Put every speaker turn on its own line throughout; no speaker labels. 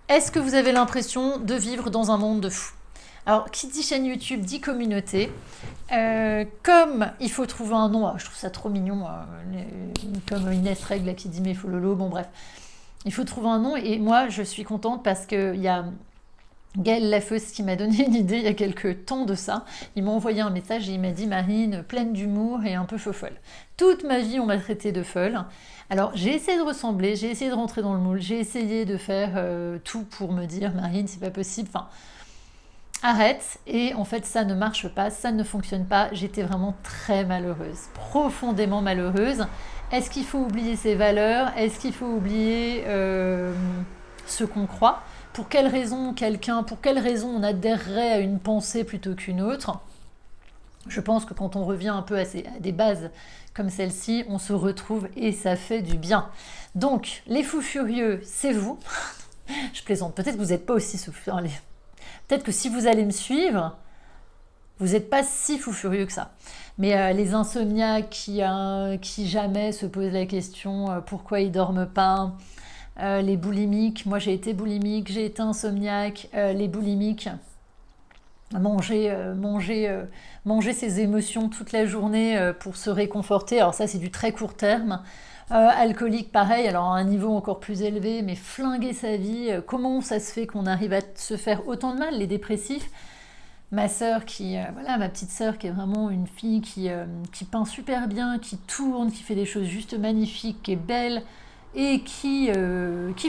Est-ce que vous avez l'impression de vivre dans un monde de fous? Alors, qui dit chaîne YouTube dit communauté. Comme il faut trouver un nom, je trouve ça trop mignon, comme Inès Règle là, qui dit mais faut Lolo, bon bref. Il faut trouver un nom et moi je suis contente parce qu'il y a Gaël Lafeuse qui m'a donné une idée il y a quelques temps de ça. Il m'a envoyé un message et il m'a dit Marine, pleine d'humour et un peu fofolle. Toute ma vie on m'a traité de folle. Alors j'ai essayé de ressembler, j'ai essayé de rentrer dans le moule, j'ai essayé de faire tout pour me dire Marine c'est pas possible. Enfin, arrête. Et en fait, ça ne marche pas, ça ne fonctionne pas. J'étais vraiment très malheureuse, profondément malheureuse. Est-ce qu'il faut oublier ses valeurs? Est-ce qu'il faut oublier ce qu'on croit? Pour quelle raison pour quelle raison on adhérerait à une pensée plutôt qu'une autre? Je pense que quand on revient un peu à des bases comme celle-ci, on se retrouve et ça fait du bien. Donc, les fous furieux, c'est vous. Je plaisante. Peut-être que vous n'êtes pas aussi peut-être que si vous allez me suivre, vous n'êtes pas si fou furieux que ça. Mais les insomniaques qui jamais se posent la question pourquoi ils dorment pas, les boulimiques, moi j'ai été boulimique, j'ai été insomniaque, les boulimiques, manger ses émotions toute la journée pour se réconforter, alors ça c'est du très court terme. Alcoolique, pareil, alors à un niveau encore plus élevé, mais flinguer sa vie, comment ça se fait qu'on arrive à se faire autant de mal, les dépressifs? Ma sœur voilà, ma petite sœur qui est vraiment une fille qui peint super bien, qui tourne, qui fait des choses juste magnifiques, qui est belle et qui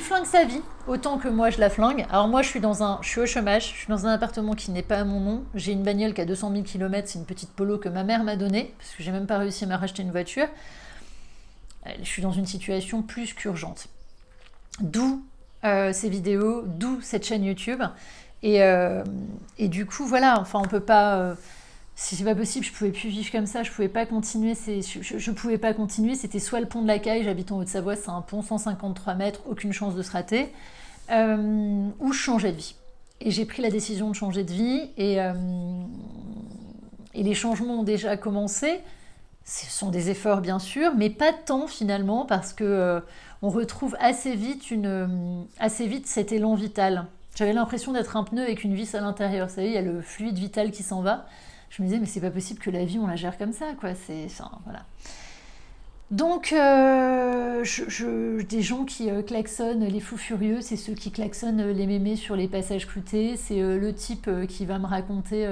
flingue sa vie autant que moi je la flingue. Alors moi je suis au chômage, je suis dans un appartement qui n'est pas à mon nom, j'ai une bagnole qui a 200 000 km, c'est une petite Polo que ma mère m'a donnée parce que j'ai même pas réussi à me racheter une voiture. Je suis dans une situation plus qu'urgente. D'où ces vidéos, d'où cette chaîne YouTube. Et, euh, et du coup, voilà, enfin, on peut pas. Si c'est pas possible, je pouvais plus vivre comme ça, je pouvais pas continuer. Je pouvais pas continuer. C'était soit le pont de la Caille, j'habite en Haute-Savoie, c'est un pont 153 mètres, aucune chance de se rater, ou je changeais de vie. Et j'ai pris la décision de changer de vie, et les changements ont déjà commencé. Ce sont des efforts bien sûr, mais pas tant finalement parce que on retrouve assez vite cet élan vital. J'avais l'impression d'être un pneu avec une vis à l'intérieur. Vous savez, il y a le fluide vital qui s'en va. Je me disais mais c'est pas possible que la vie on la gère comme ça quoi. Enfin, voilà. Donc, des gens qui klaxonnent les fous furieux, c'est ceux qui klaxonnent les mémés sur les passages cloutés. C'est le type qui va me raconter,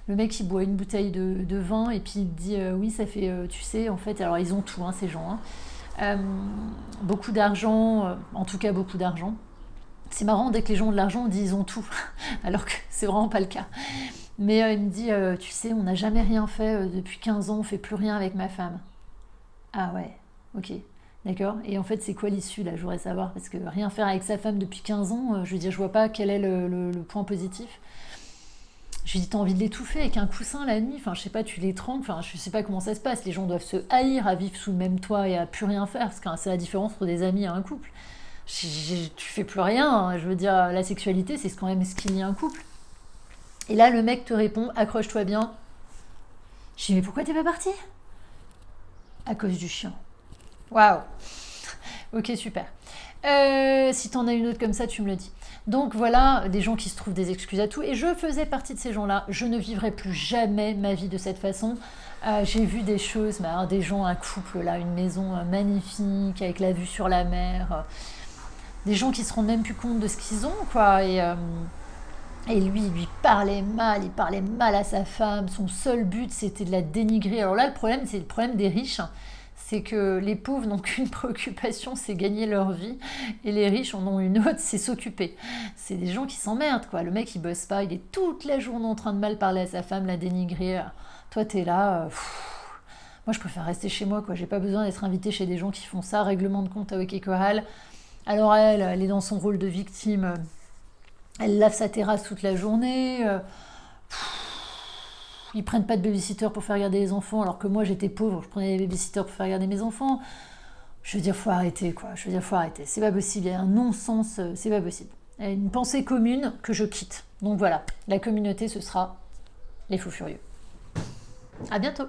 le mec qui boit une bouteille de vin et puis il dit oui, ça fait, tu sais, en fait, alors ils ont tout, hein, ces gens. Hein. Euh, Beaucoup d'argent, en tout cas beaucoup d'argent. C'est marrant, dès que les gens ont de l'argent, on dit ils ont tout, alors que c'est vraiment pas le cas. Mais il me dit, tu sais, on n'a jamais rien fait depuis 15 ans, on fait plus rien avec ma femme. Ah ouais, ok, d'accord. Et en fait, c'est quoi l'issue là? Je voudrais savoir. Parce que rien faire avec sa femme depuis 15 ans, je veux dire, je vois pas quel est le point positif. Je lui dis, t'as envie de l'étouffer avec un coussin la nuit? Enfin, je sais pas, tu l'étrangles. Enfin, je sais pas comment ça se passe. Les gens doivent se haïr à vivre sous le même toit et à plus rien faire. Parce que c'est la différence entre des amis et un couple. Tu fais plus rien. Hein. Je veux dire, la sexualité, c'est quand même ce qui lie un couple. Et là, le mec te répond, accroche-toi bien. Je dis, mais pourquoi t'es pas parti? À cause du chien. Waouh. Ok, super. Si t'en as une autre comme ça, tu me le dis. Donc voilà, des gens qui se trouvent des excuses à tout. Et je faisais partie de ces gens-là. Je ne vivrai plus jamais ma vie de cette façon. J'ai vu des choses, mais alors, des gens, un couple là, une maison magnifique avec la vue sur la mer. Des gens qui se rendent même plus compte de ce qu'ils ont, quoi. Et lui, il parlait mal à sa femme. Son seul but, c'était de la dénigrer. Alors là, le problème, c'est le problème des riches. C'est que les pauvres n'ont qu'une préoccupation, c'est gagner leur vie. Et les riches en ont une autre, c'est s'occuper. C'est des gens qui s'emmerdent, quoi. Le mec, il bosse pas, il est toute la journée en train de mal parler à sa femme, la dénigrer. Toi, t'es là. Moi, je préfère rester chez moi, quoi. J'ai pas besoin d'être invitée chez des gens qui font ça. Règlement de compte à OK Corral. Alors elle est dans son rôle de victime. Elle lave sa terrasse toute la journée. Ils prennent pas de babysitter pour faire garder les enfants, alors que moi j'étais pauvre, je prenais des babysitters pour faire garder mes enfants. Je veux dire, faut arrêter quoi. Je veux dire, faut arrêter. C'est pas possible. Il y a un non-sens. C'est pas possible. Il y a une pensée commune que je quitte. Donc voilà, la communauté ce sera les fous furieux. À bientôt.